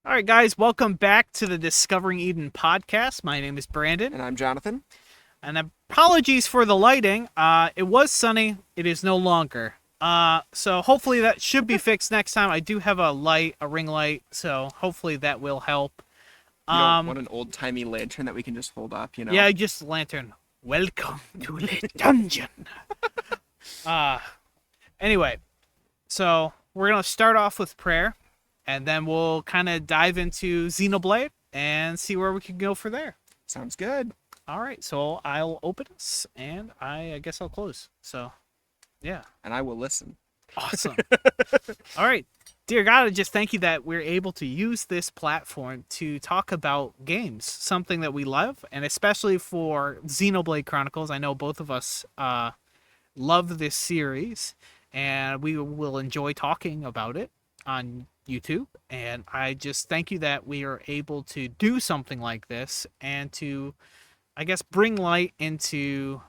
All right, guys, welcome back to the Discovering Eden podcast. My name is Brandon, And I'm Jonathan. and apologies for the lighting. It was sunny. It is no longer. So hopefully that should be fixed next time. I do have a ring light, so hopefully that will help. You don't Um, want an old-timey lantern that we can just hold up, yeah, just lantern. Welcome to the dungeon. Uh, anyway, so we're gonna start off with prayer, and then we'll kind of dive into Xenoblade and see where we can go for there. Sounds good. All right, so I'll open this, and I guess I'll close. So, yeah, And I will listen. awesome. All right, dear God, I just thank you that we're able to use this platform to talk about games, something that we love, and especially for Xenoblade Chronicles. I know both of us love this series, and we will enjoy talking about it on YouTube. And I just thank you that we are able to do something like this and to, I guess, bring light into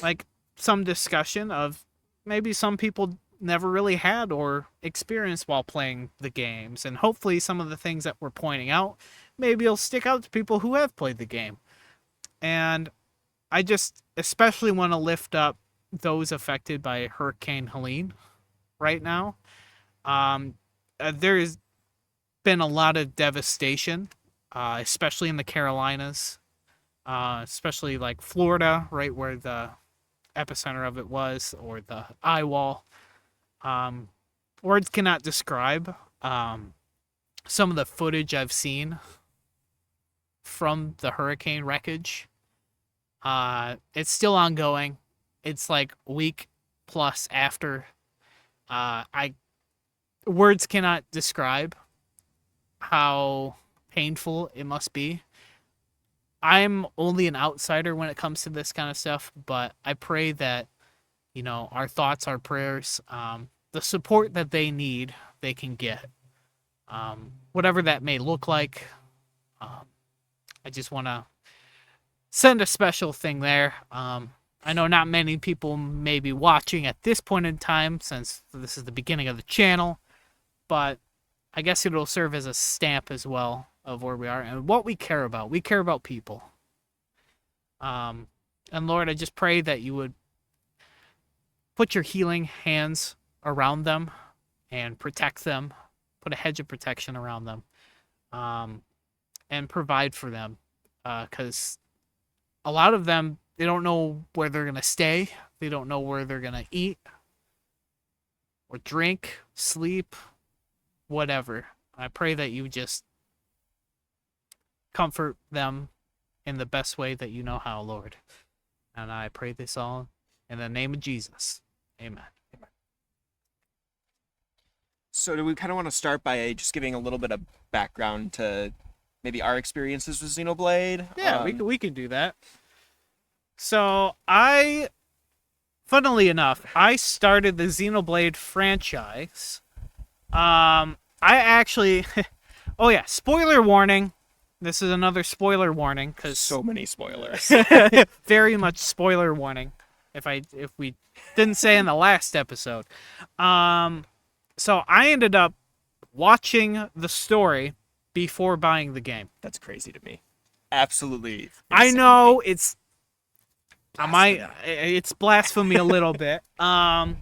like some discussion of maybe some people never really had or experienced while playing the games. And hopefully some of the things that we're pointing out maybe it'll stick out to people who have played the game. And I just especially want to lift up those affected by Hurricane Helene right now. Um, there's been a lot of devastation, especially in the Carolinas, especially like Florida, right where the epicenter of it was, or the eye wall. Um, Words cannot describe some of the footage I've seen from the hurricane wreckage. It's still ongoing. It's like a week plus after. I Words cannot describe how painful it must be. I'm only an outsider when it comes to this kind of stuff, but I pray that, our thoughts, our prayers, the support that they need, they can get. Whatever that may look like. Um, I just want to send a special thing there. I know not many people may be watching at this point in time since this is the beginning of the channel, but I guess it'll serve as a stamp as well of where we are and what we care about. We care about people. Um, and Lord, I just pray that you would put your healing hands around them and protect them, put a hedge of protection around them, um, and provide for them. Because a lot of them, they don't know where they're going to stay, they don't know where they're going to eat or drink, sleep, whatever. I pray that you just comfort them in the best way that you know how, Lord. And I pray this all in the name of Jesus. Amen. So do we kind of want to start by just giving a little bit of background to maybe our experiences with Xenoblade? Yeah, we could do that. So funnily enough, I started the Xenoblade franchise. I actually, oh yeah, spoiler warning. This is another spoiler warning because So many spoilers. very much spoiler warning. If we didn't say in the last episode, so I ended up watching the story before buying the game. That's crazy to me. Absolutely I insane know to me. it's blasphemy a little bit. But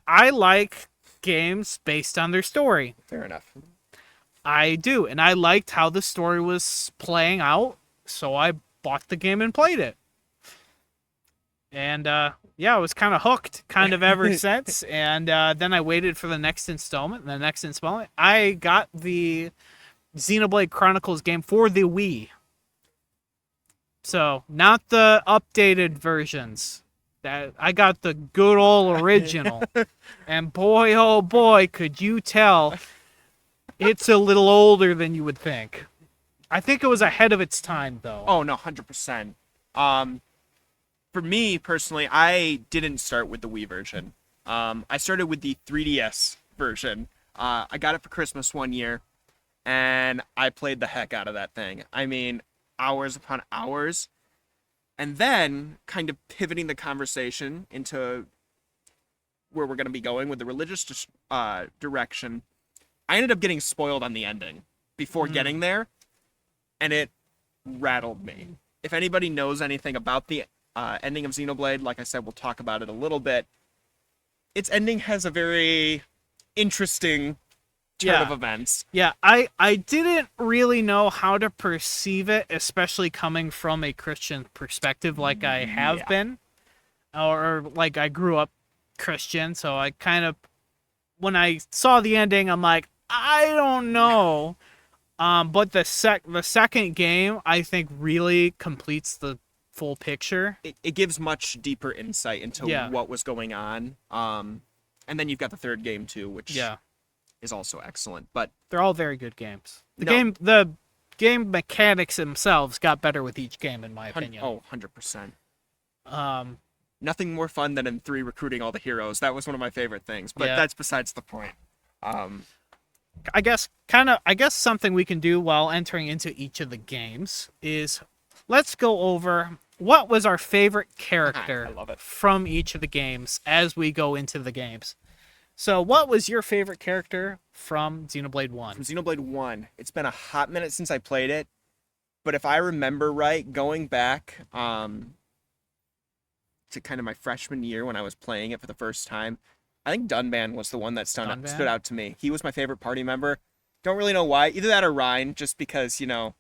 I like games based on their story. Fair enough. I do, and I liked how the story was playing out, so I bought the game and played it. And yeah, I was kind of hooked, kind of ever since. And then I waited for the next installment. And the next installment, I got the Xenoblade Chronicles game for the Wii. So not the updated versions. That I got the good old original. And boy, oh boy, could you tell it's a little older than you would think. I think it was ahead of its time, though. Oh, no, 100%. For me, personally, I didn't start with the Wii version. I started with the 3DS version. I got it for Christmas one year, and I played the heck out of that thing. I mean, hours upon hours. And then, kind of pivoting the conversation into where we're going to be going with the religious direction, I ended up getting spoiled on the ending before getting there, and it rattled me. If anybody knows anything about the ending of Xenoblade, like I said, we'll talk about it a little bit. Its ending has a very interesting turn of events. Yeah, I didn't really know how to perceive it, especially coming from a Christian perspective like I have been. Or like I grew up Christian, so I kind of, when I saw the ending, I'm like, I don't know. But the second game, I think, really completes the full picture. It gives much deeper insight into what was going on. And then you've got the third game too, which is also excellent. But they're all very good games. The game mechanics themselves got better with each game, in my opinion. 100%. Nothing more fun than in 3 recruiting all the heroes. That was one of my favorite things, but that's besides the point. I guess something we can do while entering into each of the games is let's go over what was our favorite character from each of the games as we go into the games. So what was your favorite character from Xenoblade 1? From Xenoblade 1, it's been a hot minute since I played it, but if I remember right, going back to kind of my freshman year when I was playing it for the first time, I think Dunban was the one that stood out to me. He was my favorite party member. Don't really know why. Either that or Ryan, just because, the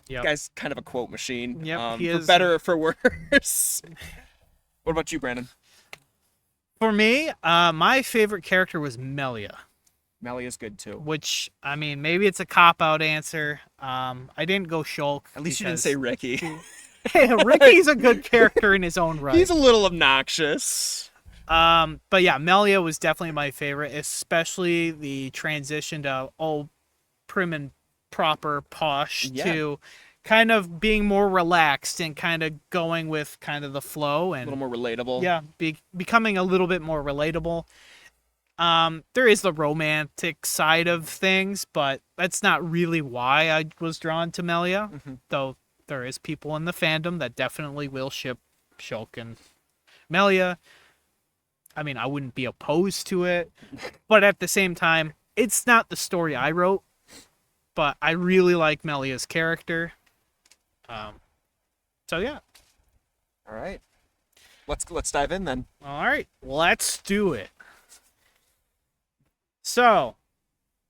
guy's kind of a quote machine. For better or for worse. What about you, Brandon? For me, my favorite character was Melia. Melia's good too. Which, I mean, maybe it's a cop-out answer. I didn't go Shulk. At least you didn't say Ricky. Hey, Ricky's a good character in his own right. He's a little obnoxious. But yeah, Melia was definitely my favorite, especially the transition to prim and proper posh to kind of being more relaxed and kind of going with kind of the flow and a little more relatable. Yeah, becoming a little bit more relatable. There is the romantic side of things, but that's not really why I was drawn to Melia, though there is people in the fandom that definitely will ship Shulk and Melia. I mean, I wouldn't be opposed to it, but at the same time, it's not the story I wrote, but I really like Melia's character. So yeah. All right. Let's dive in then. All right, let's do it. So,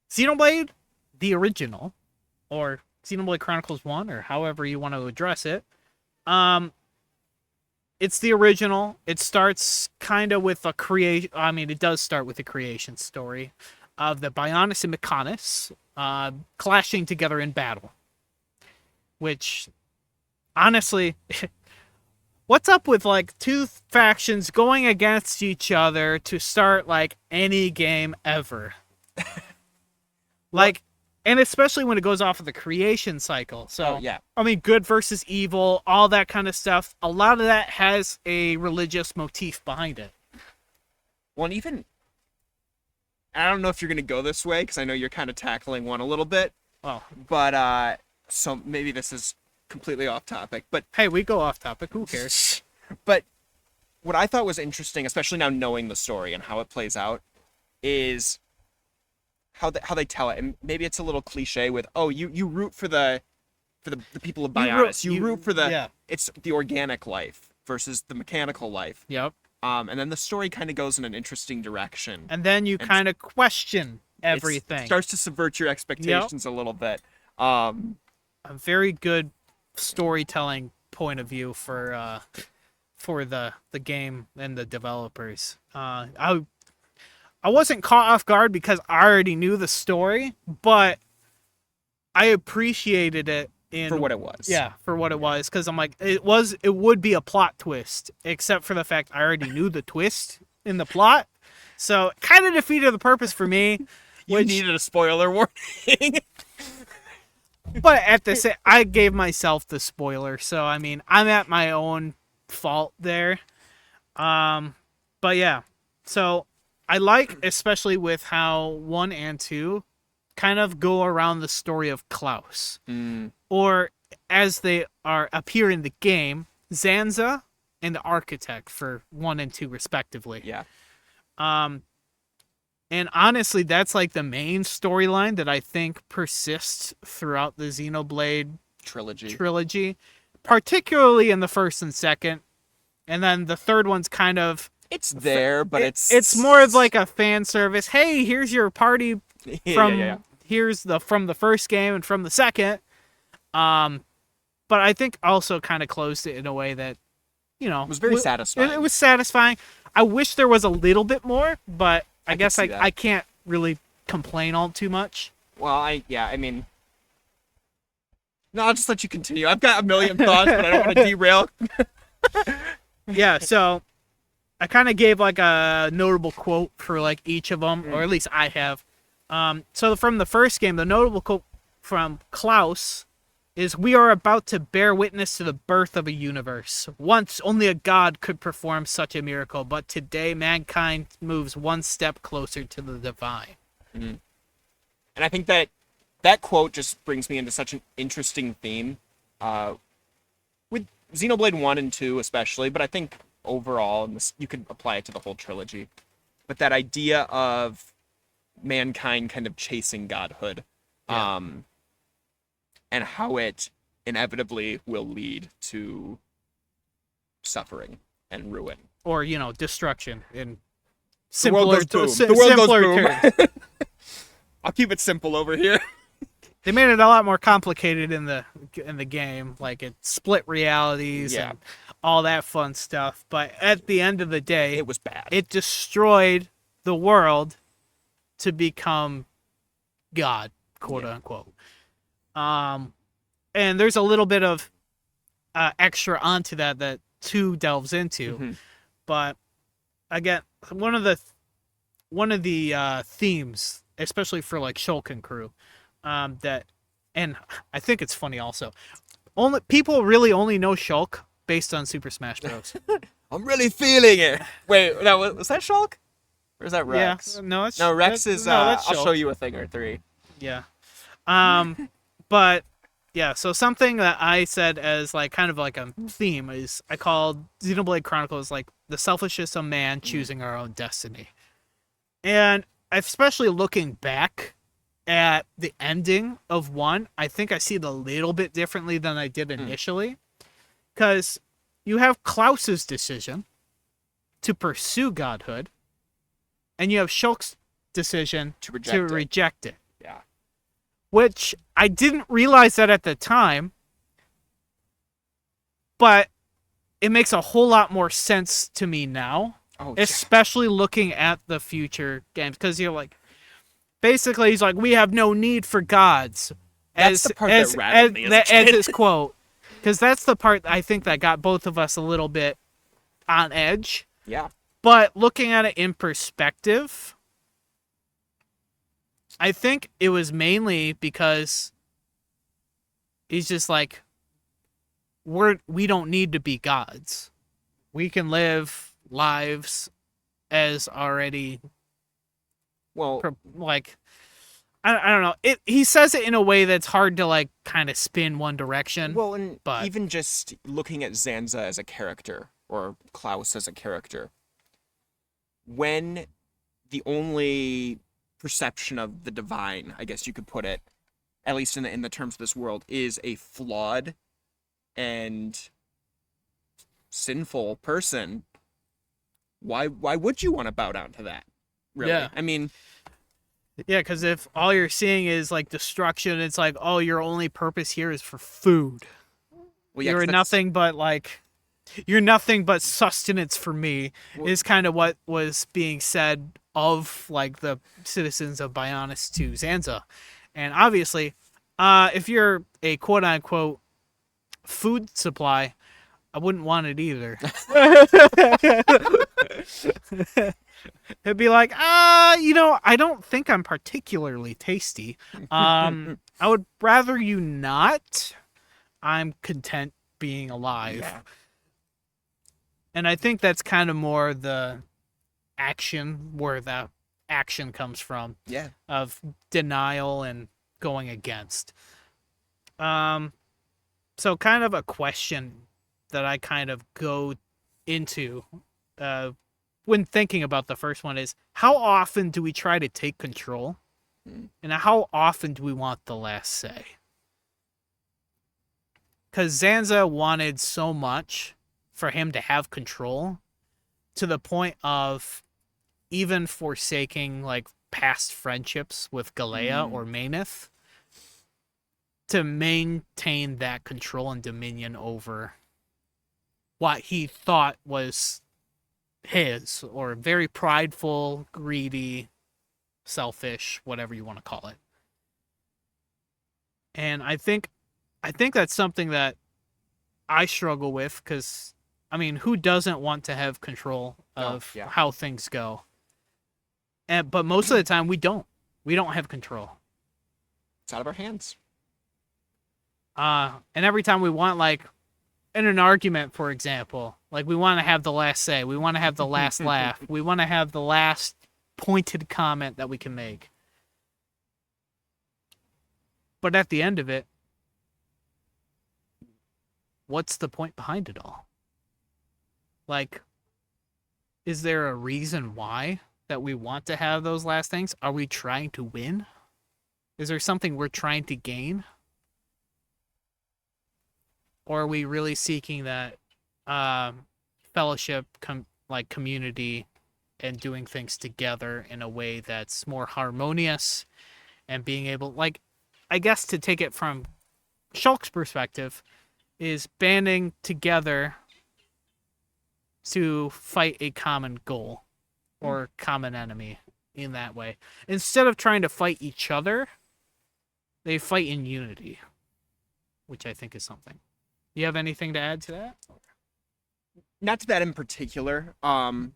Xenoblade, the original, or Xenoblade Chronicles 1, or however you want to address it. It's the original. It starts kind of with a creation. I mean, it does start with a creation story of the Bionis and Mechonis clashing together in battle. Which, honestly, what's up with like two factions going against each other to start like any game ever? Like, and especially when it goes off of the creation cycle. So, I mean, good versus evil, all that kind of stuff. A lot of that has a religious motif behind it. Well, and even, I don't know if you're going to go this way, because I know you're kind of tackling one a little bit. Oh. But, so maybe this is completely off topic. But hey, we go off topic. Who cares? But what I thought was interesting, especially now knowing the story and how it plays out, is how they tell it. And maybe it's a little cliche with, you root for the people of Bionis. You root for it's the organic life versus the mechanical life. Yep. And then the story kind of goes in an interesting direction. And then you kind of question everything. It starts to subvert your expectations a little bit. A very good storytelling point of view for the game and the developers. I wasn't caught off guard because I already knew the story, but I appreciated it for what it was. Yeah, for what it was, because I'm like, it would be a plot twist, except for the fact I already knew the twist in the plot, so it kind of defeated the purpose for me. You needed a spoiler warning. But at the same, I gave myself the spoiler, so I mean, I'm at my own fault there. But yeah, so I like, especially with how 1 and 2 kind of go around the story of Klaus. Or as they appear in the game, Zanza and the Architect for 1 and 2 respectively. Yeah. And honestly, that's like the main storyline that I think persists throughout the Xenoblade Trilogy. trilogy, particularly in the first and second. And then the third one's kind of It's there, but it's more of like a fan service. Hey, here's your party yeah. here's the from the first game and from the second. But I think also kind of closed it in a way that, It was very satisfying. It was satisfying. I wish there was a little bit more, but I could guess see that. I can't really complain all too much. Well, I mean, no, I'll just let you continue. I've got a million thoughts, but I don't want to derail. Yeah, so I kind of gave like a notable quote for like each of them, or at least I have. So from the first game, the notable quote from Klaus is, "We are about to bear witness to the birth of a universe. Once, only a god could perform such a miracle, but today mankind moves one step closer to the divine." And I think that quote just brings me into such an interesting theme, with Xenoblade 1 and 2 especially, but I think overall, and this, you could apply it to the whole trilogy. But that idea of mankind kind of chasing godhood, and how it inevitably will lead to suffering and ruin. Or, destruction in The world simpler, goes boom. si- The world goes simpler boom. terms. I'll keep it simple over here. They made it a lot more complicated in the game, like it split realities Yeah. and all that fun stuff. But at the end of the day, It was bad. it destroyed the world to become God, quote unquote. And there's a little bit of extra onto that 2 delves into, but again, one of the themes, especially for like Shulk and crew, that, and I think it's funny also. People really only know Shulk based on Super Smash Bros. I'm really feeling it. Wait, no, was that Shulk? Or is that Rex? Yeah, no, Rex is. that's I'll Shulk. show you a thing or three. Yeah. But yeah, so something that I said as like kind of like a theme is I called Xenoblade Chronicles like the selfishness of man choosing our own destiny. And especially looking back at the ending of 1, I think I see it a little bit differently than I did initially. Because you have Klaus's decision to pursue godhood, and you have Shulk's decision To reject it. Yeah. Which I didn't realize that at the time, but it makes a whole lot more sense to me now, Oh, especially looking at the future games, because you're like, basically he's like, we have no need for gods. That's the part that rattled me as a as kid. his quote, because that's the part I think that got both of us a little bit on edge. Yeah. But looking at it in perspective, I think it was mainly because he's just like, we don't need to be gods. We can live lives as already, Well, like, I don't know. He says it in a way that's hard to like kind of spin one direction. well, and but even just looking at Zanza as a character or Klaus as a character, when the only perception of the divine, I guess you could put it, at least in the terms of this world, is a flawed and sinful person, why would you want to bow down to that? Really? Yeah. I mean, yeah, because if all you're seeing is like destruction, it's like, oh, your only purpose here is for food. well, yeah, 'cause You're that's- nothing but like, you're nothing but sustenance for me, is kind of what was being said of like the citizens of Bionis to Zanza. And obviously, if you're a quote unquote food supply, I wouldn't want it either. It'd be like, I don't think I'm particularly tasty. I would rather you not. I'm content being alive. Yeah. And I think that's kind of more the action, where the action comes from, Yeah. of denial and going against. So kind of a question that I kind of go into when thinking about the first one is how often do we try to take control, and how often do we want the last say? Because Zanza wanted so much for him to have control to the point of even forsaking like past friendships with Galea or Maineth to maintain that control and dominion over what he thought was his, or very prideful, greedy, selfish, whatever you want to call it. And I think that's something that I struggle with, because I mean, who doesn't want to have control of how things go? But most of the time we don't have control. It's out of our hands. And every time we want, like, in an argument, for example, like, we want to have the last say, we want to have the last laugh, we want to have the last pointed comment that we can make. But at the end of it, what's the point behind it all? Like, is there a reason why that we want to have those last things? Are we trying to win? Is there something we're trying to gain? Or are we really seeking that fellowship, community, and doing things together in a way that's more harmonious, and being able, like, I guess to take it from Shulk's perspective, is banding together to fight a common goal or common enemy in that way. Instead of trying to fight each other, they fight in unity, which I think is something. You have anything to add to that? Not to that in particular. And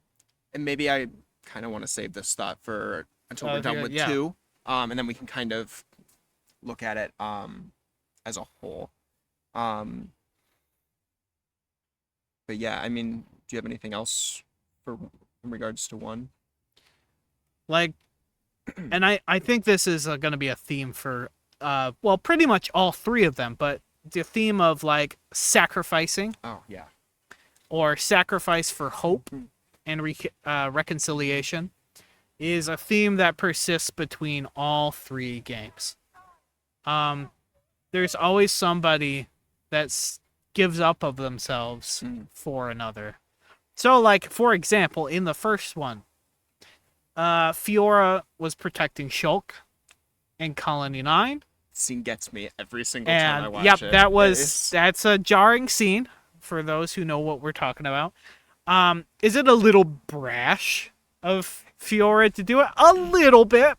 maybe I kind of want to save this thought for until we're done with 2. And then we can kind of look at it as a whole. But yeah, I mean, do you have anything else in regards to 1? Like, and I think this is going to be a theme for, well, pretty much all 3 of them, but the theme of, like, sacrificing. Oh, yeah. Or sacrifice for hope and reconciliation is a theme that persists between all 3 games. There's always somebody that gives up of themselves for another. So, like, for example, in the first one, Fiora was protecting Shulk in Colony 9. Scene gets me every single time I watch it. Yep, that's a jarring scene for those who know what we're talking about. Is it a little brash of Fiora to do it? A little bit.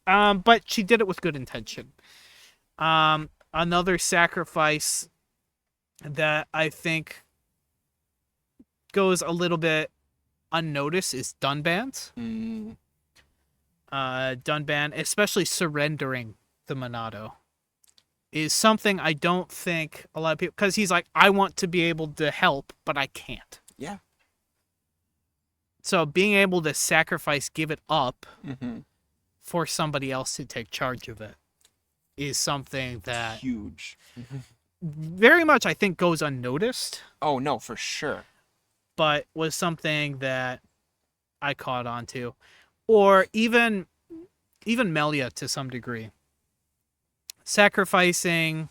But she did it with good intention. Another sacrifice that I think goes a little bit unnoticed is Dunban's. Dunban, especially surrendering the Monado, is something I don't think a lot of people, because he's like, I want to be able to help, but I can't. Yeah. So being able to sacrifice, give it up for somebody else to take charge of it is something that huge. Very much, I think, goes unnoticed. Oh, no, for sure. But was something that I caught on to. Or even Melia to some degree. Sacrificing,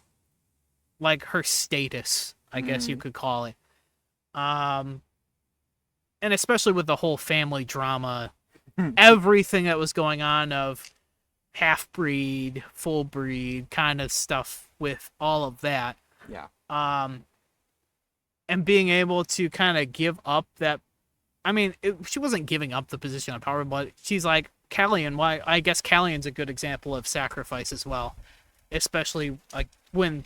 like, her status, I guess you could call it. And especially with the whole family drama, everything that was going on of half-breed, full-breed kind of stuff with all of that. Yeah. And being able to kind of give up that, I mean, she wasn't giving up the position of power, but she's like, Callian, why? I guess Callian's a good example of sacrifice as well. Especially like when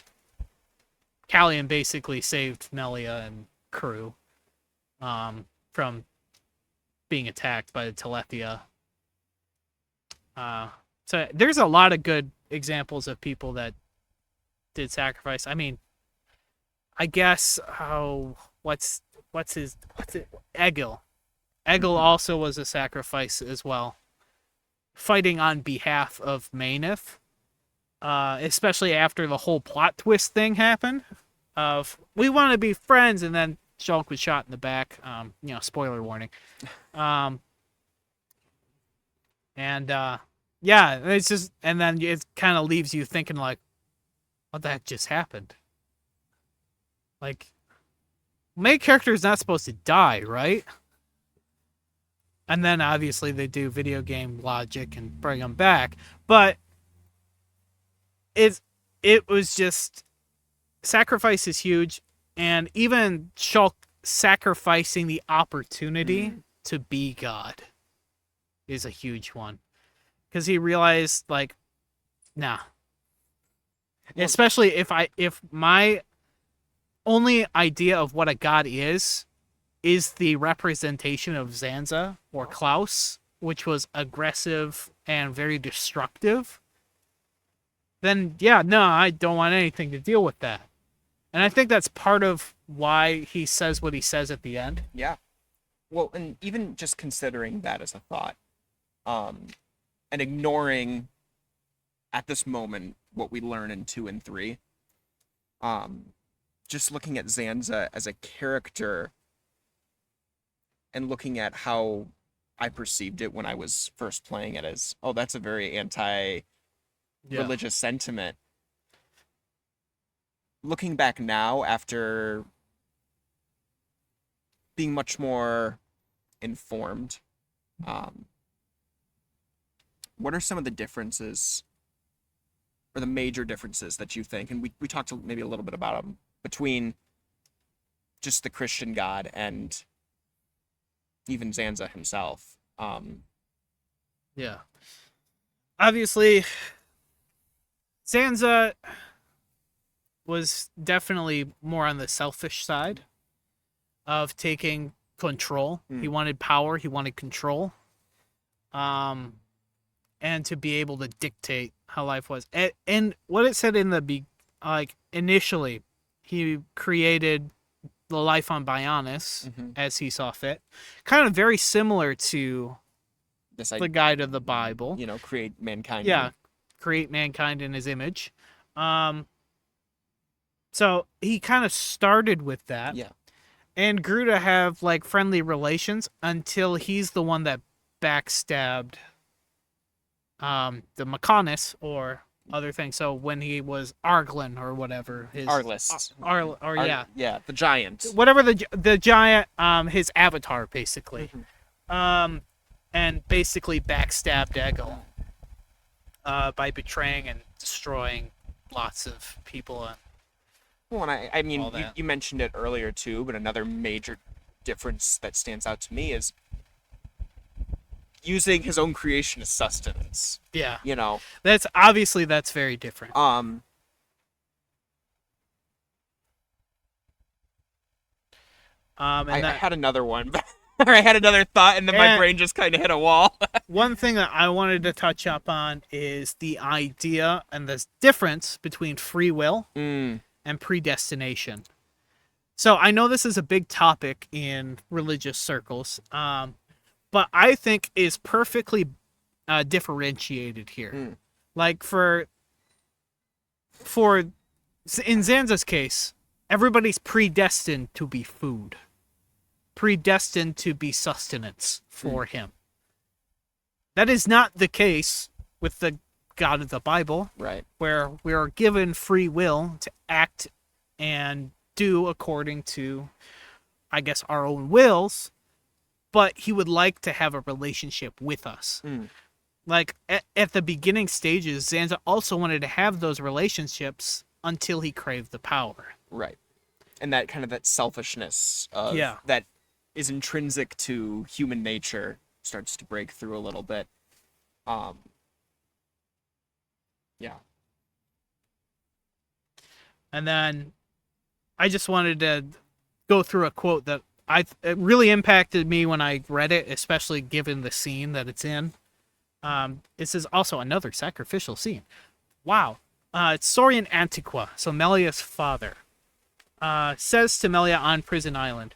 Callian basically saved Melia and crew from being attacked by the Telethia. So there's a lot of good examples of people that did sacrifice. I mean, I guess what's it? Egil. Egil also was a sacrifice as well, fighting on behalf of Maineth. Especially after the whole plot twist thing happened of we want to be friends, and then Shulk was shot in the back. Spoiler warning. Um, and yeah, it's just, and then it kind of leaves you thinking like, what the heck just happened? Like, main character is not supposed to die, right? And then obviously they do video game logic and bring him back, but it was just, sacrifice is huge, and even Shulk sacrificing the opportunity to be God is a huge one, because he realized like, nah. Well, Especially if my only idea of what a god is the representation of Zanza or Klaus, which was aggressive and very destructive, then yeah, no, I don't want anything to deal with that. And I think that's part of why he says what he says at the end. yeah. Well, and even just considering that as a thought, and ignoring at this moment what we learn in 2 and 3, just looking at Zanza as a character and looking at how I perceived it when I was first playing it as, oh, that's a very anti-religious sentiment. Looking back now, after being much more informed, what are some of the differences, or the major differences that you think, and we talked maybe a little bit about them, between just the Christian God and even Zanza himself? Yeah. Obviously, Zanza was definitely more on the selfish side of taking control. He wanted power, he wanted control. And to be able to dictate how life was. And what it said in the initially, he created the life on Bionis as he saw fit. Kind of very similar to the guide of the Bible. Create mankind. Yeah, create mankind in his image. So he kind of started with that. Yeah. And grew to have like friendly relations until he's the one that backstabbed the Mechanis or other things. So when he was Arglin or whatever, his Arglist. Yeah, the giant. Whatever the giant, his avatar basically, and basically backstabbed Egil, by betraying and destroying lots of people. Well, and I mean, you mentioned it earlier too, but another major difference that stands out to me is using his own creation as sustenance. Yeah. That's very different. I had another one, or I had another thought, and then my brain just kind of hit a wall. One thing that I wanted to touch up on is the idea and the difference between free will and predestination. So I know this is a big topic in religious circles, but I think is perfectly differentiated here. Like in Zanza's case, everybody's predestined to be food, predestined to be sustenance for him. That is not the case with the God of the Bible, right? Where we are given free will to act and do according to, I guess, our own wills, but he would like to have a relationship with us. Like, at the beginning stages, Zanza also wanted to have those relationships until he craved the power. Right. And that kind of that selfishness of that is intrinsic to human nature starts to break through a little bit. Yeah. And then I just wanted to go through a quote that it really impacted me when I read it, especially given the scene that it's in. This is also another sacrificial scene. Wow. It's Saurian Antiqua, so Melia's father, says to Melia on Prison Island,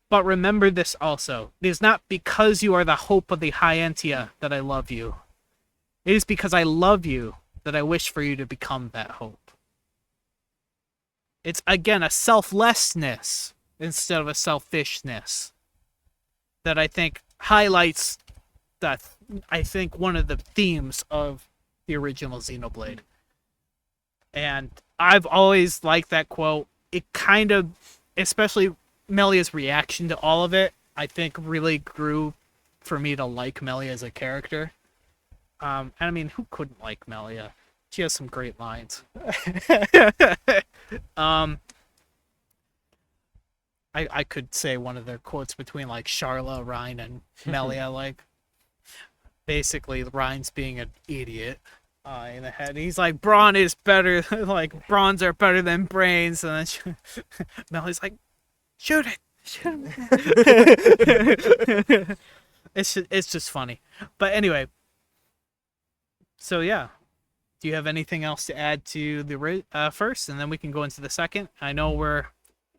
but remember this also. It is not because you are the hope of the Hyentia that I love you. It is because I love you that I wish for you to become that hope. It's again a selflessness instead of a selfishness that I think highlights that I think one of the themes of the original Xenoblade. And I've always liked that quote. It kind of, especially Melia's reaction to all of it, I think really grew for me to like Melia as a character. And I mean, who couldn't like Melia? She has some great lines. um, I could say one of their quotes between like Charla, Rhine, and Melia, like basically Rhine's being an idiot in the head. He's like, brawn is better, like brawns are better than brains, and then Melia's like, shoot it. It's just funny. But anyway, so yeah. Do you have anything else to add to the first, and then we can go into the second? I know we're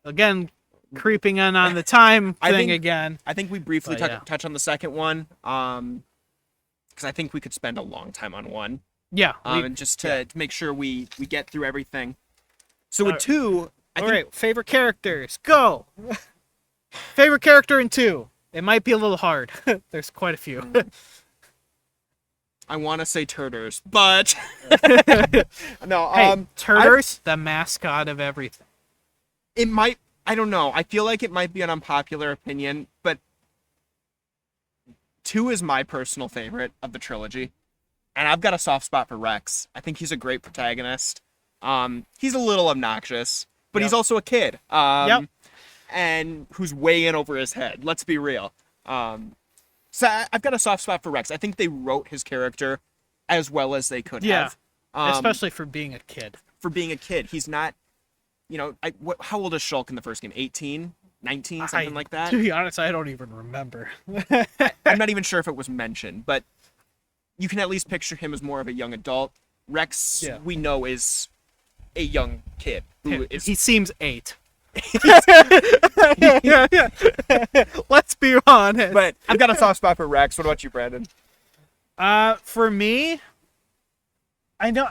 again creeping on the time thing again. I think we briefly touch on the second one, because I think we could spend a long time on one. Yeah. And just to make sure we get through everything. So with two, all right, favorite characters, go. Favorite character in 2. It might be a little hard. There's quite a few. I want to say Turters, but no. Hey, Turters, the mascot of everything. It might. I don't know. I feel like it might be an unpopular opinion, but 2 is my personal favorite of the trilogy, and I've got a soft spot for Rex. I think he's a great protagonist. He's a little obnoxious, but he's also a kid. And who's way in over his head. Let's be real. So I've got a soft spot for Rex. I think they wrote his character as well as they could have. Especially for being a kid. For being a kid. He's not, how old is Shulk in the first game? 18? 19? Something like that? To be honest, I don't even remember. I'm not even sure if it was mentioned, but you can at least picture him as more of a young adult. Rex, we know, is a young kid. He seems 8. Let's be honest. But I've got a soft spot for Rex. What about you, Brandon? For me, I know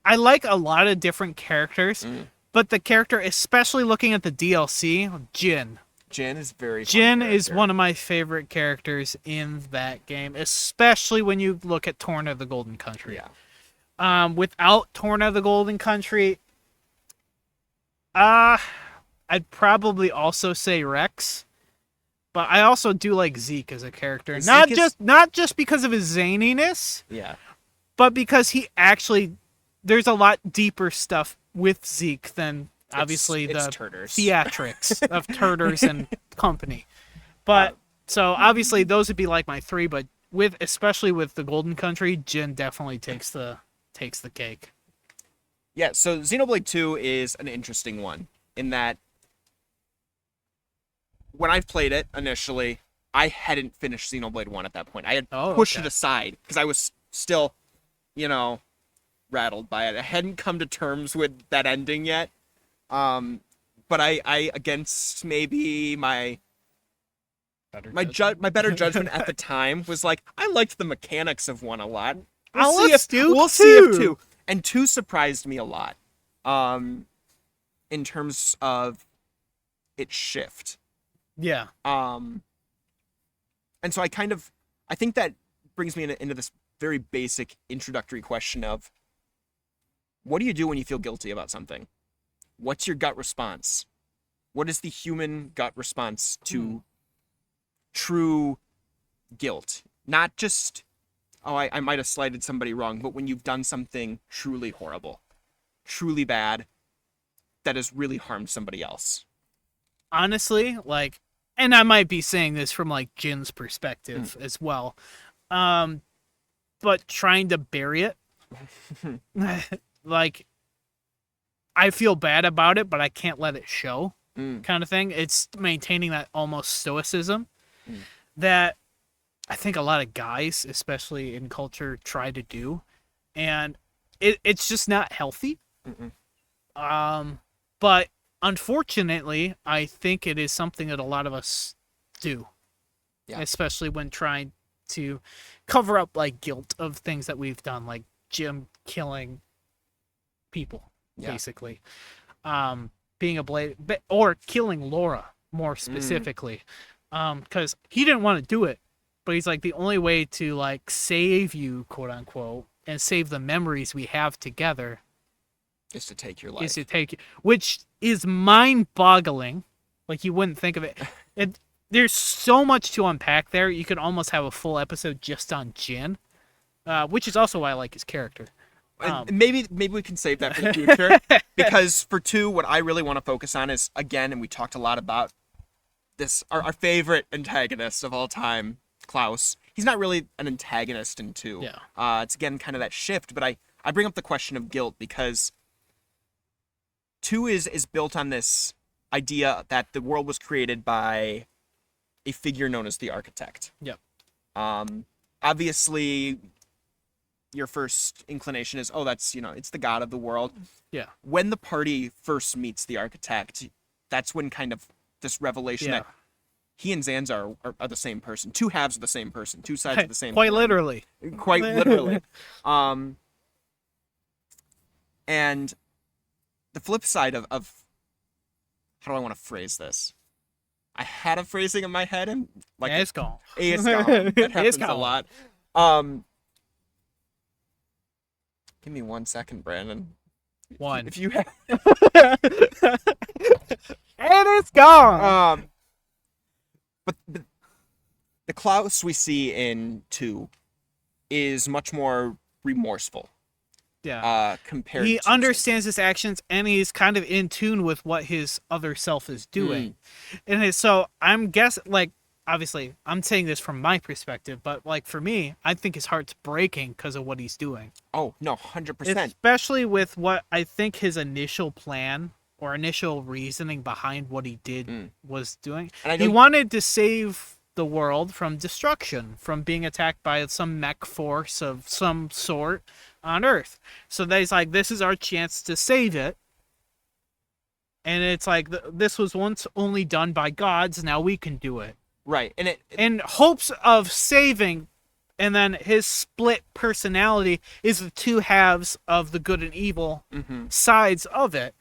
I like a lot of different characters, but the character, especially looking at the DLC, Jin. Jin is very fun Jin character. is one of my favorite characters in that game, especially when you look at Torna the Golden Country. Yeah. Without Torna the Golden Country, I'd probably also say Rex, but I also do like Zeke as a character. Not just because of his zaniness, but because he actually, there's a lot deeper stuff with Zeke than obviously the theatrics of Turters and company. But so obviously those would be like my 3, but especially with the Golden Country, Jin definitely takes the cake. Yeah, so Xenoblade 2 is an interesting one in that when I played it initially, I hadn't finished Xenoblade 1 at that point. I had pushed it aside because I was still, rattled by it. I hadn't come to terms with that ending yet. But I against maybe my better judgment at the time was like, I liked the mechanics of 1 a lot. We'll see if 2. And 2 surprised me a lot. In terms of its shift. Yeah. And so I think that brings me into this very basic introductory question of, what do you do when you feel guilty about something? What's your gut response? What is the human gut response to true guilt? Not just, I might have slighted somebody wrong, but when you've done something truly horrible, truly bad, that has really harmed somebody else. Honestly, and I might be saying this from Jin's perspective as well, but trying to bury it, I feel bad about it, but I can't let it show, kind of thing. It's maintaining that almost stoicism that I think a lot of guys, especially in culture, try to do, and it's just not healthy. But unfortunately, I think it is something that a lot of us do, especially when trying to cover up guilt of things that we've done, like Jim killing people, basically. being a blade, or killing Laura more specifically, because he didn't want to do it, but he's like, the only way to like save you, quote unquote, and save the memories we have together Is to take your life. is to take you, which is mind-boggling. Like, you wouldn't think of it. There's so much to unpack there. You could almost have a full episode just on Jin, which is also why I like his character. Maybe we can save that for the future, because for 2, what I really want to focus on is, again, and we talked a lot about this, our favorite antagonist of all time, Klaus. He's not really an antagonist in 2. Yeah. It's again kind of that shift, but I bring up the question of guilt because 2 is built on this idea that the world was created by a figure known as the architect. Yep. Obviously, your first inclination is, oh, that's, it's the god of the world. Yeah. When the party first meets the architect, that's when kind of this revelation that he and Zanza are the same person. 2 halves of the same person. 2 sides of the same Quite coin. literally. Quite literally. And the flip side of how do I want to phrase this? I had a phrasing in my head and like it's gone. It's gone. That happens a lot. Give me 1 second, Brandon. One. If you have And it's gone. But the Klaus we see in 2 is much more remorseful. Yeah. Compared he to understands his actions, and he's kind of in tune with what his other self is doing. And so I'm guessing, like, obviously, I'm saying this from my perspective, but like for me, I think his heart's breaking because of what he's doing. Oh, no, 100%. Especially with what I think his initial plan or initial reasoning behind what he did was doing. And he wanted to save the world from destruction, from being attacked by some mech force of some sort on Earth. So he's like, this is our chance to save it. And it's like, this was once only done by gods, now we can do it. Right. And in hopes of saving, and then his split personality is the 2 halves of the good and evil sides of it.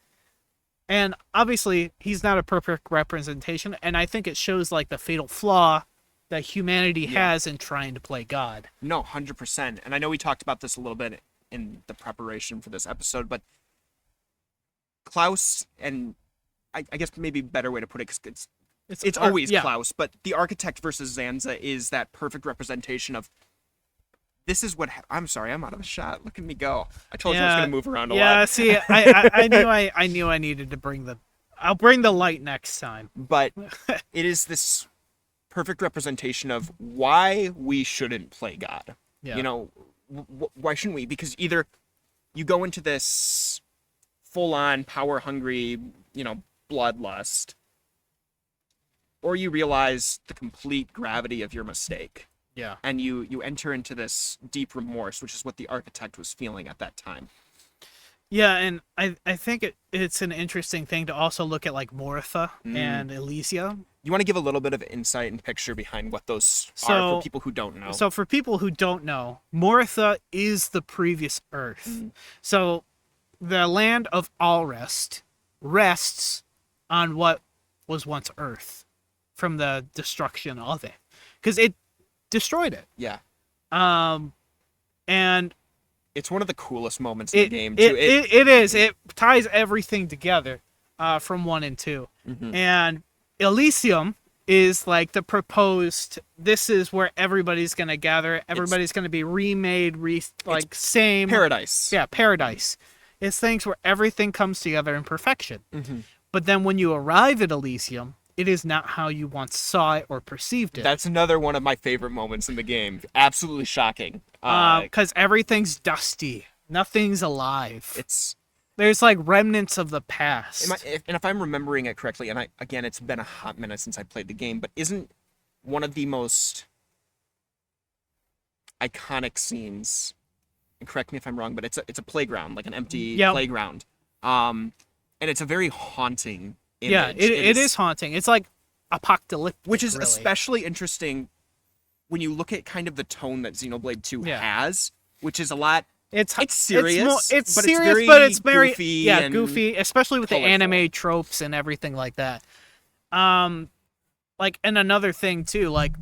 And obviously, he's not a perfect representation, and I think it shows like the fatal flaw that humanity has in trying to play God. No, 100%. And I know we talked about this a little bit in the preparation for this episode, but Klaus, and I guess maybe a better way to put it, because it's always Klaus, but the architect versus Zanza is that perfect representation of, this is what I'm sorry, I'm out of the shot. Look at me go. I told you I was gonna move around a lot. Yeah, see, I knew I needed to I'll bring the light next time. But it is this perfect representation of why we shouldn't play God. Yeah. Why shouldn't we? Because either you go into this full-on power-hungry, bloodlust, or you realize the complete gravity of your mistake. Yeah. And you enter into this deep remorse, which is what the architect was feeling at that time. Yeah, and I think it's an interesting thing to also look at like Moritha and Elysia. You want to give a little bit of insight and picture behind what those are for people who don't know. So for people who don't know, Moritha is the previous Earth. So the land of Alrest rests on what was once Earth from the destruction of it. Because it destroyed it. Yeah. And it's one of the coolest moments in the game, too. It is. It ties everything together from 1 and 2. And Elysium is like the proposed, this is where everybody's going to gather. Everybody's going to be remade, same. Paradise. Yeah, paradise. It's things where everything comes together in perfection. But then when you arrive at Elysium, it is not how you once saw it or perceived it. That's another one of my favorite moments in the game. Absolutely shocking. Because everything's dusty. Nothing's alive. There's like remnants of the past. And if I'm remembering it correctly, and again, it's been a hot minute since I played the game, but isn't one of the most iconic scenes, and correct me if I'm wrong, but it's a playground, like an empty playground. And it's a very haunting image. Yeah, it is haunting. It's like apocalyptic. Which is really especially interesting when you look at kind of the tone that Xenoblade 2 has, which is a lot It's serious, It's but serious, it's very but it's very goofy and goofy, especially with colorful. the anime tropes and everything like that. Like, and another thing too, like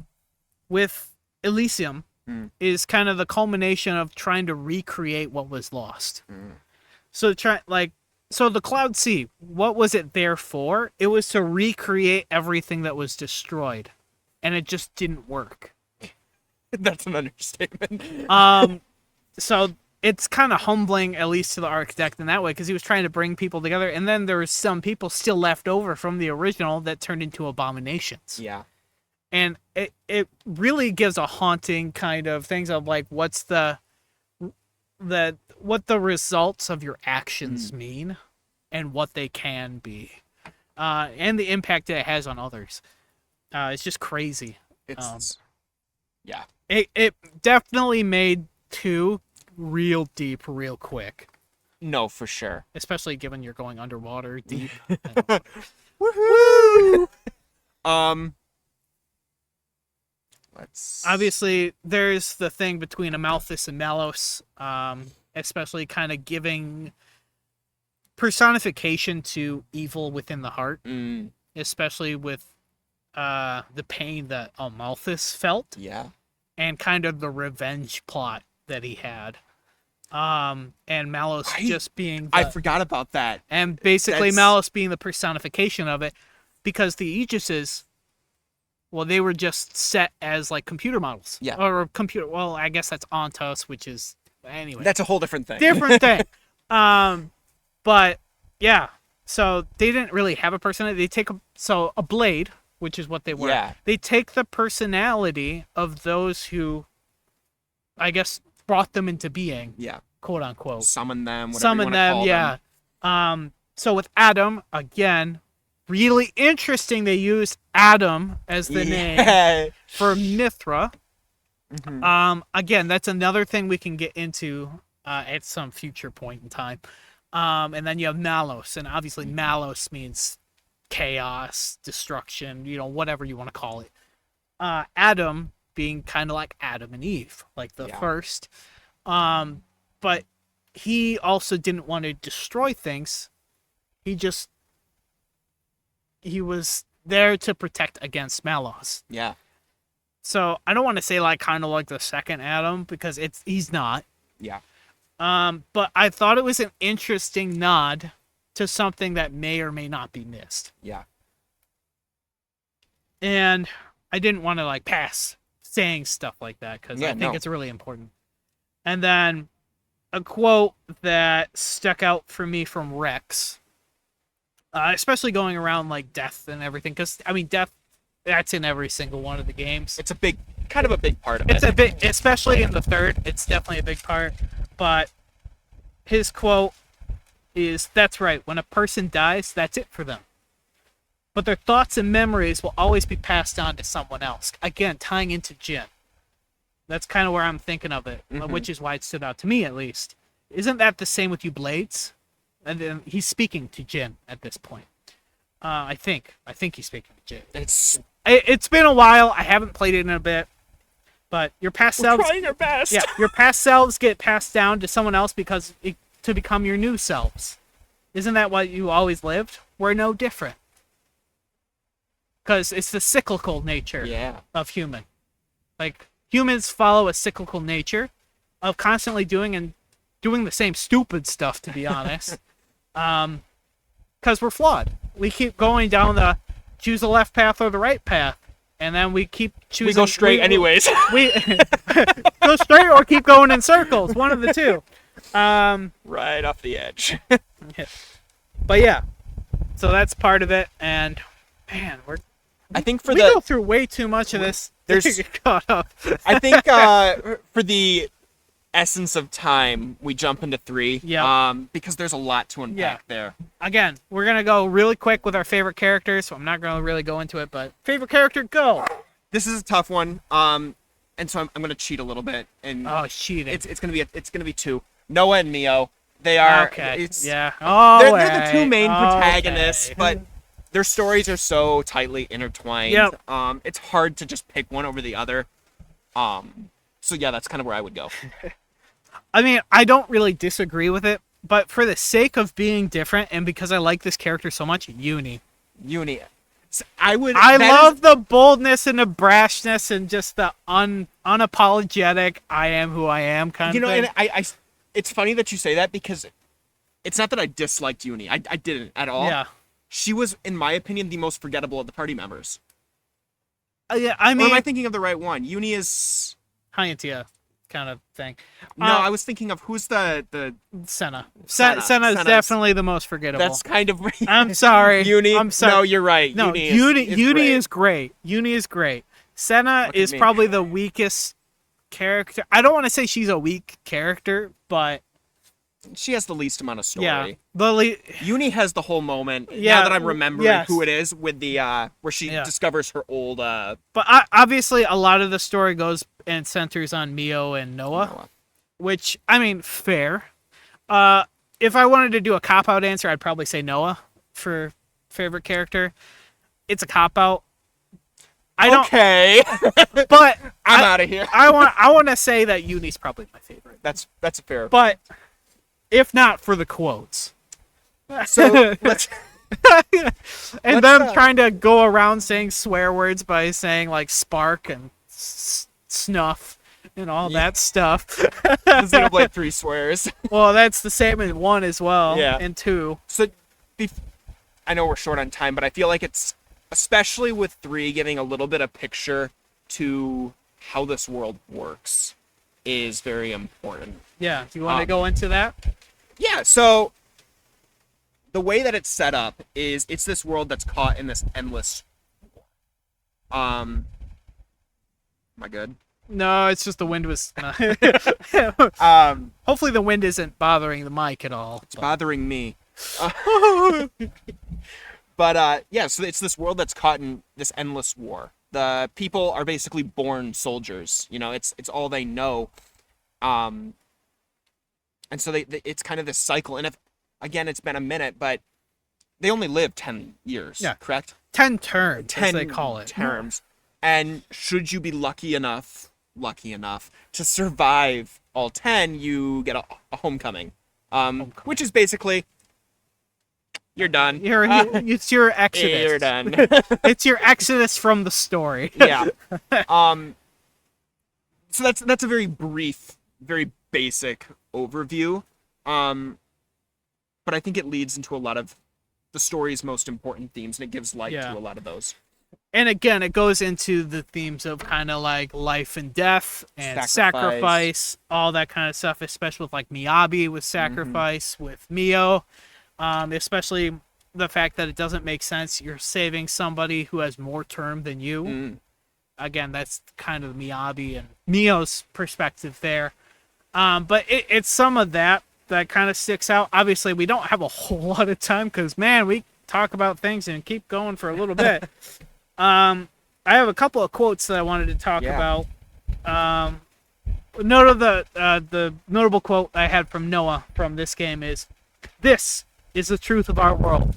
with Elysium, is kind of the culmination of trying to recreate what was lost. So so the Cloud Sea, what was it there for? It was to recreate everything that was destroyed, and it just didn't work. That's an understatement. So it's kind of humbling, at least to the architect in that way, because he was trying to bring people together, and then there was some people still left over from the original that turned into abominations. Yeah. And it really gives a haunting kind of things of like what the results of your actions mean and what they can be, and the impact that it has on others. It's just crazy. Yeah. It definitely made 2 real deep real quick, No, for sure. especially given you're going underwater deep. Woohoo! Obviously, there's the thing between Amalthus and Malos, especially kind of giving personification to evil within the heart, especially with the pain that Amalthus felt, and kind of the revenge plot that he had. And Malos just being I forgot about that. And basically Malos being the personification of it, because the Aegises, well, they were just set as like computer models. Yeah. Or computer. Well, I guess that's Ontos, which is anyway. That's a whole different thing. Different thing. But yeah. So they didn't really have a personality. They take a blade, which is what they were. Yeah. They take the personality of those who, I guess, brought them into being. Yeah. Quote unquote. Summon them. Whatever Summon you wanna them. call Yeah. them. So with Adam again. Really interesting they used Adam as the name for Mithra. Again, that's another thing we can get into at some future point in time. And then you have Malos, and obviously Malos means chaos, destruction, whatever you want to call it. Adam being kind of like Adam and Eve, like the first. But he also didn't want to destroy things. He was there to protect against Malos. Yeah. So I don't want to say like kind of like the second Adam, because he's not. Yeah. But I thought it was an interesting nod to something that may or may not be missed. Yeah. And I didn't want to like pass saying stuff like that, because I think it's really important. And then a quote that stuck out for me from Rex. Especially going around like death and everything, because I mean death, that's in every single one of the games. It's a big part of it. It's a bit, especially in the third. It's definitely a big part. But his quote is, "That's right. When a person dies, that's it for them. But their thoughts and memories will always be passed on to someone else." Again, tying into Jin. That's kind of where I'm thinking of it, which is why it stood out to me at least. Isn't that the same with you, Blades? And then he's speaking to Jin at this point. I think he's speaking to Jin. It's been a while. I haven't played it in a bit, but your past selves. We're trying our best. Yeah, your past selves get passed down to someone else to become your new selves. Isn't that what you always lived? We're no different. Because it's the cyclical nature of human. Like humans follow a cyclical nature of constantly doing the same stupid stuff, to be honest. Because we're flawed. We keep going down choose the left path or the right path, and then we keep choosing. We go straight anyways. We go straight or keep going in circles. One of the two. Right off the edge. But yeah, so that's part of it, and man, I think we go through way too much of this. There's caught up. I think for the essence of time, we jump into 3. Yeah. Because there's a lot to unpack there. Again, we're gonna go really quick with our favorite characters, so I'm not gonna really go into it. But favorite character, go. This is a tough one. And so I'm gonna cheat a little bit. And cheating. It's gonna be 2. Noah and Neo. They are. Okay. They're the 2 main protagonists, but their stories are so tightly intertwined. Yep. It's hard to just pick one over the other. So yeah, that's kind of where I would go. I mean, I don't really disagree with it, but for the sake of being different and because I like this character so much, Uni. Uni. I would. I that love is- the boldness and the brashness and just the unapologetic "I am who I am" kind you know, of thing. and it's funny that you say that because it's not that I disliked Uni. I didn't at all. Yeah. She was, in my opinion, the most forgettable of the party members. Yeah, I Or mean, am I thinking of the right one? Uni is. Hyantia kind of thing. No, I was thinking of who's the. Senna. Senna. Senna is Senna's- definitely the most forgettable. That's kind of. I'm sorry. Uni. I'm sorry. No, you're right. No, Uni Uni great. is great. Uni is great. Senna Look at is me. probably the weakest character. I don't want to say she's a weak character, but She has the least amount of story. yeah, the Uni has the whole moment. Yeah, Now that I'm remembering yes. who it is with the where she Yeah. discovers her old but obviously a lot of the story goes and centers on Mio and Noah, which I mean, fair. If I wanted to do a cop out answer, I'd probably say Noah for favorite character. It's a cop out. I don't, Okay. but I'm out of here. I want to say that Uni's probably my favorite. That's a fair. But if not for the quotes. So let's And Let's, them trying to go around saying swear words by saying like spark and snuff and all that stuff. Xenoblade 3 swears. Well, that's the same in 1 as well. Yeah. And 2. So I know we're short on time, but I feel like it's especially with 3 giving a little bit of picture to how this world works is very important. Yeah. Do you want to go into that? Yeah, so the way that it's set up is it's this world that's caught in this endless am I good? No, it's just the wind was. Um Hopefully, the wind isn't bothering the mic at all. it's bothering me. Yeah, so it's this world that's caught in this endless war. The people are basically born soldiers. You know, it's all they know. And so it's kind of this cycle. And if again, it's been a minute, but they only live 10 years. Yeah. Correct. 10 turns, 10 as they call it. terms. And should you be lucky enough to survive all 10, you get a homecoming. Which is basically you're done. It's your exodus. You're done. It's your exodus from the story. Yeah. So that's a very brief, very basic overview. But I think it leads into a lot of the story's most important themes, and it gives light Yeah. to a lot of those. And again, it goes into the themes of kind of like life and death and sacrifice, all that kind of stuff, especially with like Miyabi with sacrifice, with Mio, especially the fact that it doesn't make sense. You're saving somebody who has more term than you. Again, that's kind of Miyabi and Mio's perspective there. But it's some of that kind of sticks out. Obviously, we don't have a whole lot of time because, man, we talk about things and keep going for a little bit. I have a couple of quotes that I wanted to talk about. Note of the notable quote I had from Noah from this game is, "This is the truth of our world.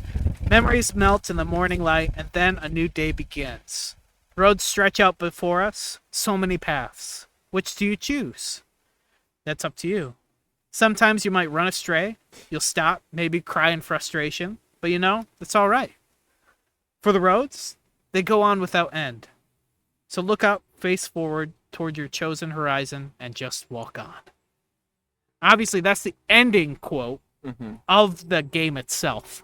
Memories melt in the morning light, and then a new day begins. Roads stretch out before us, so many paths. Which do you choose? That's up to you. Sometimes you might run astray. You'll stop, maybe cry in frustration, but you know, it's all right. For the roads, they go on without end. So look up, face forward toward your chosen horizon, and just walk on." Obviously, that's the ending quote of the game itself.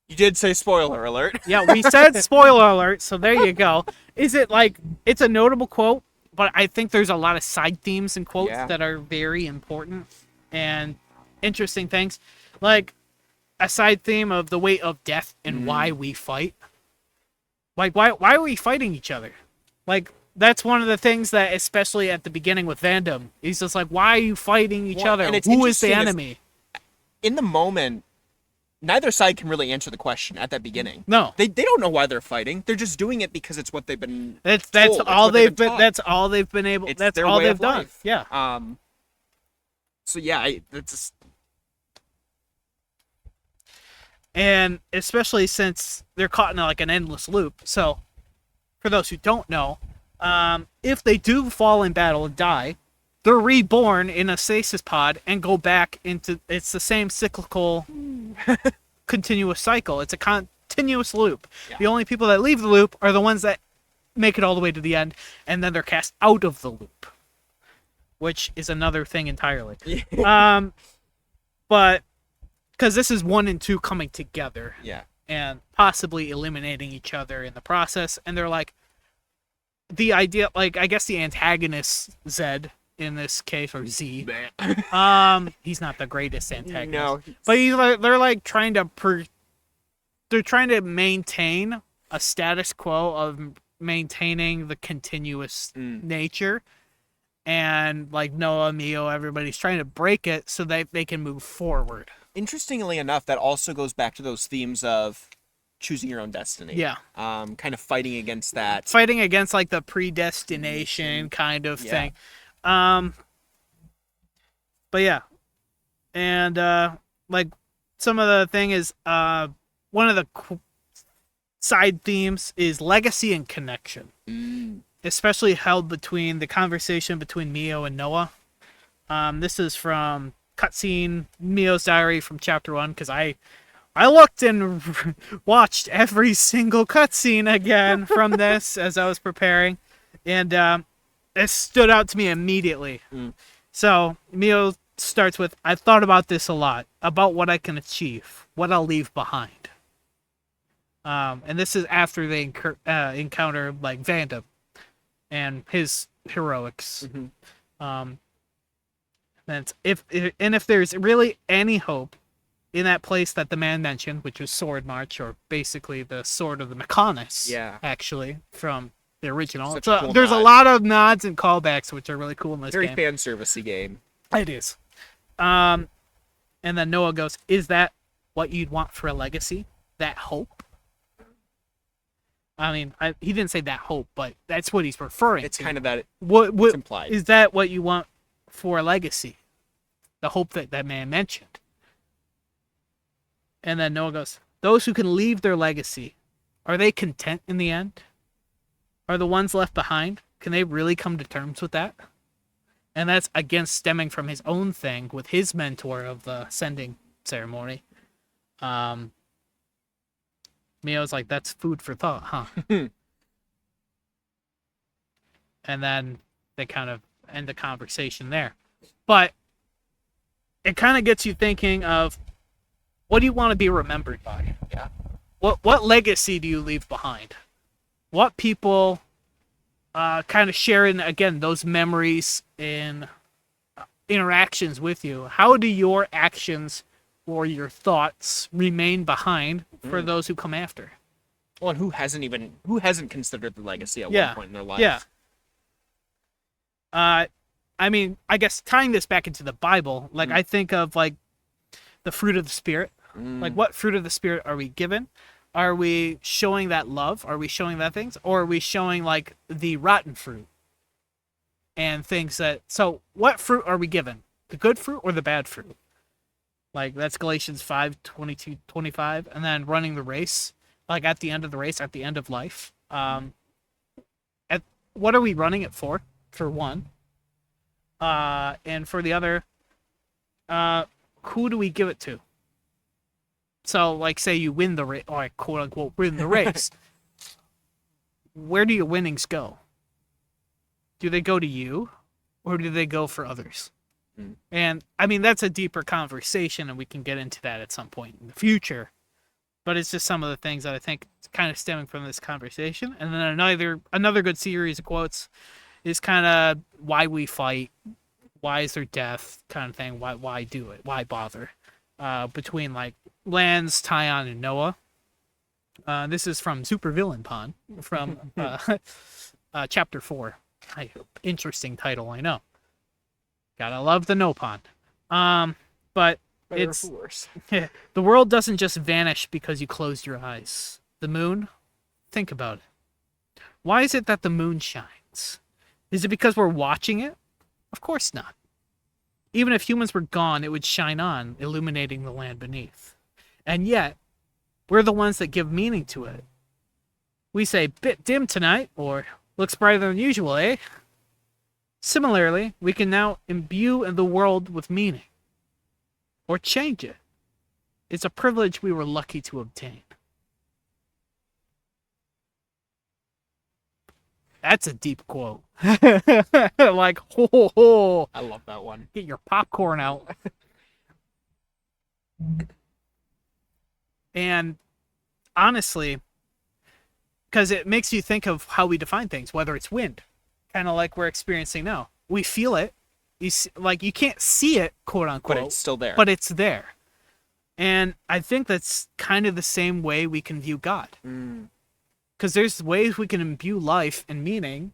You did say spoiler alert. Yeah, we said spoiler alert, so there you go. Is it like, it's a notable quote, but I think there's a lot of side themes and quotes that are very important and interesting things. Like a side theme of the weight of death and why we fight. Like, why are we fighting each other? Like, that's one of the things that, especially at the beginning with Vandom, he's just like, why are you fighting each other? and it's Who is the interesting enemy? In the moment, neither side can really answer the question at that beginning. No. They don't know why they're fighting. They're just doing it because it's what they've been That's told. It's all what they've been taught. that's all they've been able It's that's their all way they've of done. life. Yeah. So yeah, that's just... And especially since they're caught in like an endless loop. So for those who don't know, if they do fall in battle and die, they're reborn in a stasis pod and go back into. It's the same cyclical, continuous cycle. It's a continuous loop. Yeah. The only people that leave the loop are the ones that make it all the way to the end, and then they're cast out of the loop, which is another thing entirely. But because this is 1 and 2 coming together, Yeah. and possibly eliminating each other in the process, and they're like the idea, like I guess the antagonist Zed in this case, or Z. He's not the greatest antagonist, No. but they're like trying to they're trying to maintain a status quo of maintaining the continuous nature, and like Noah, Mio, everybody's trying to break it so that they can move forward. Interestingly enough, that also goes back to those themes of choosing your own destiny. Yeah. Kind of fighting against that. Fighting against like the predestination kind of thing. But yeah. And like some of the thing is one of the side themes is legacy and connection. Especially held between the conversation between Mio and Noah. This is from cutscene Mio's diary from chapter 1, because I looked and watched every single cutscene again from this as I was preparing, and it stood out to me immediately. So Mio starts with, "I've thought about this a lot, about what I can achieve, what I'll leave behind." And this is after they encounter like Vanda and his heroics. And if there's really any hope in that place that the man mentioned, which was Sword March, or basically the Sword of the Mechonis, actually, from the original. Such So a cool there's nod. a lot of nods and callbacks, which are really cool in this Very game. fan servicey game. It is. And then Noah goes, "Is that what you'd want for a legacy? That hope?" I mean, he didn't say that hope, but that's what he's referring It's to. kind of that. What It's implied. is that what you want for a legacy? The hope that that man mentioned. And then Noah goes, "Those who can leave their legacy, are they content in the end? Are the ones left behind, can they really come to terms with that?" And that's again stemming from his own thing with his mentor of the sending ceremony. Mio's like, "That's food for thought, huh?" And then they kind of end the conversation there. But it kind of gets you thinking of, what do you want to be remembered by? Yeah. What legacy do you leave behind? What people kind of share in, again, those memories and interactions with you? How do your actions or your thoughts remain behind for those who come after? Well, and who hasn't considered the legacy at one point in their life? Yeah. I mean, I guess tying this back into the Bible, like I think of like the fruit of the Spirit. Like, what fruit of the Spirit are we given? Are we showing that love? Are we showing that things? Or are we showing like the rotten fruit and things that... So what fruit are we given? The good fruit or the bad fruit? Like, that's Galatians 5:22-25. And then running the race, like at the end of the race, at the end of life. What are we running it for? For one. And for the other, who do we give it to? So, like, say you win the race, or quote unquote win the race. Where do your winnings go? Do they go to you, or do they go for others? And I mean, that's a deeper conversation, and we can get into that at some point in the future. But it's just some of the things that I think is kind of stemming from this conversation. And then another good series of quotes is kind of why we fight, why is there death, kind of thing. Why do it? Why bother? Between like Lance, Tyon, and Noah. This is from Supervillain Pond from chapter 4. Interesting title, I know. Gotta love the No Pond. But it's the world doesn't just vanish because you closed your eyes. The moon, think about it. Why is it that the moon shines? Is it because we're watching it? Of course not. Even if humans were gone, it would shine on, illuminating the land beneath. And yet, we're the ones that give meaning to it. We say, "Bit dim tonight," or "Looks brighter than usual, eh?" Similarly, we can now imbue the world with meaning or change it. It's a privilege we were lucky to obtain. That's a deep quote. Like, ho, ho, I love that one. get your popcorn out. And honestly, because it makes you think of how we define things, whether it's wind, kind of like we're experiencing now. We feel it. Like, you can't see it, quote unquote, But it's still there. but it's there. And I think that's kind of the same way we can view God. Because there's ways we can imbue life and meaning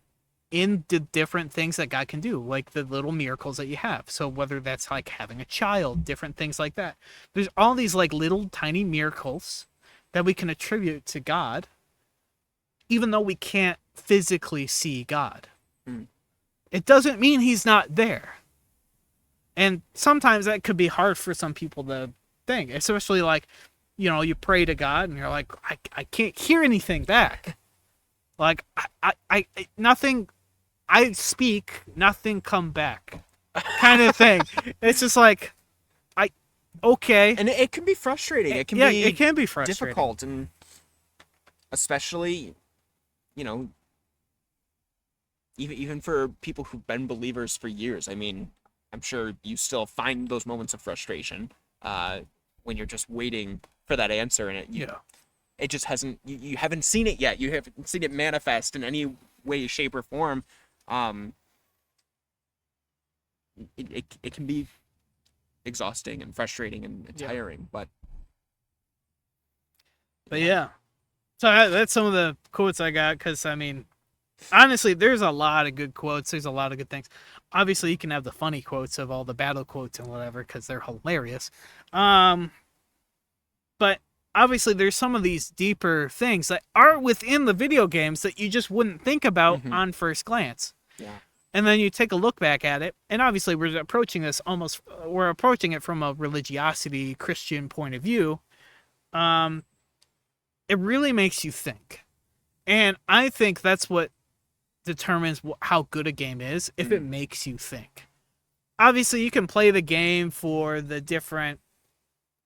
in the different things that God can do, like the little miracles that you have. So whether that's like having a child, different things like that. There's all these like little tiny miracles that we can attribute to God, even though we can't physically see God. It doesn't mean he's not there. And sometimes that could be hard for some people to think, especially like, you know, you pray to God and you're like, I can't hear anything back. Like, I nothing, I speak, nothing come back kind of thing. It's just like, okay. And it can be frustrating. It can be frustrating. difficult, and especially, you know, even for people who've been believers for years. I mean, I'm sure you still find those moments of frustration when you're just waiting for that answer, and it just hasn't. You haven't seen it yet. You haven't seen it manifest in any way, shape, or form. It can be exhausting and frustrating and tiring, but yeah. So that's some of the quotes I got, because I mean, honestly, there's a lot of good quotes. There's a lot of good things. Obviously, you can have the funny quotes of all the battle quotes and whatever, because they're hilarious. But obviously, there's some of these deeper things that are within the video games that you just wouldn't think about on first glance. yeah. And then you take a look back at it, and obviously we're approaching it from a religiosity Christian point of view. It really makes you think. And I think that's what determines how good a game is, if it makes you think. Obviously, you can play the game for the different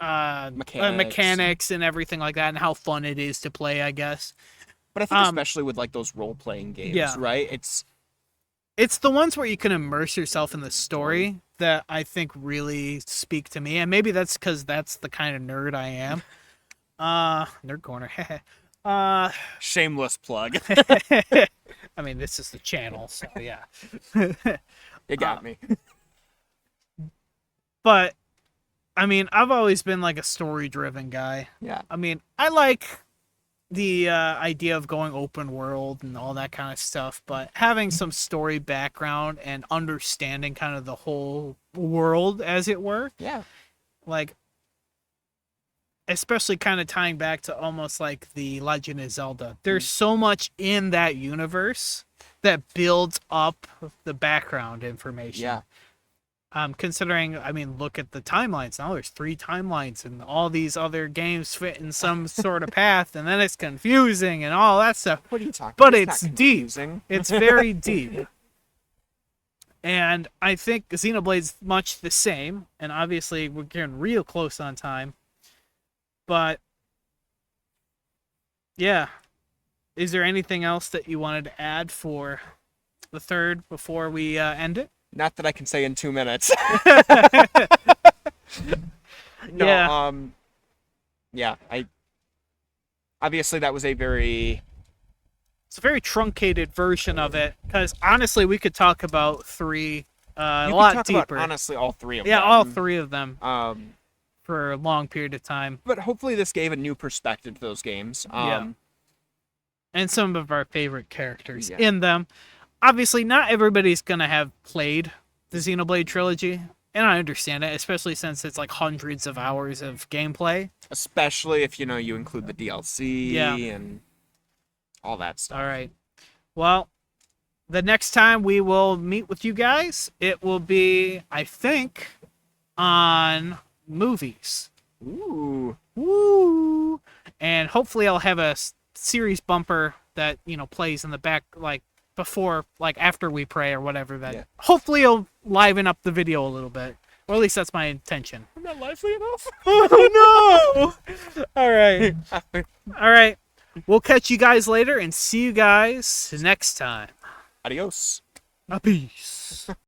mechanics and everything like that, and how fun it is to play, I guess. But I think especially with like those role-playing games, right? It's the ones where you can immerse yourself in the story that I think really speak to me. And maybe that's because that's the kind of nerd I am. Nerd corner. Shameless plug. I mean, this is the channel, so yeah. You got me. But, I mean, I've always been like a story-driven guy. Yeah. I mean, I like the idea of going open world and all that kind of stuff, but having some story background and understanding kind of the whole world, as it were. Yeah. Like, especially kind of tying back to almost like the Legend of Zelda. There's so much in that universe that builds up the background information. Yeah. Considering, I mean, look at the timelines. Now there's 3 timelines, and all these other games fit in some sort of path, and then it's confusing and all that stuff. What are you talking But about? it's deep. It's very deep. And I think Xenoblade's much the same, and obviously we're getting real close on time. But, yeah. Is there anything else that you wanted to add for the third before we end it? Not that I can say in 2 minutes. No, yeah. Obviously that was it's a very truncated version of it, because honestly we could talk about 3 a you lot could talk deeper. about, honestly, all 3 of them. Yeah, all 3 of them Um, for a long period of time. but hopefully this gave a new perspective to those games. Yeah. And some of our favorite characters Yeah. in them. Obviously, not everybody's going to have played the Xenoblade trilogy, and I understand it, especially since it's like hundreds of hours of gameplay. Especially if, you include the DLC Yeah. and all that stuff. All right. Well, the next time we will meet with you guys, it will be, I think, on movies. Ooh. Woo! And hopefully I'll have a series bumper that, plays in the back, like, before, like after we pray or whatever. That Yeah. hopefully it'll liven up the video a little bit, or at least that's my intention. I'm not lively enough. Oh no! All right, all right. We'll catch you guys later and see you guys next time. Adios. A peace.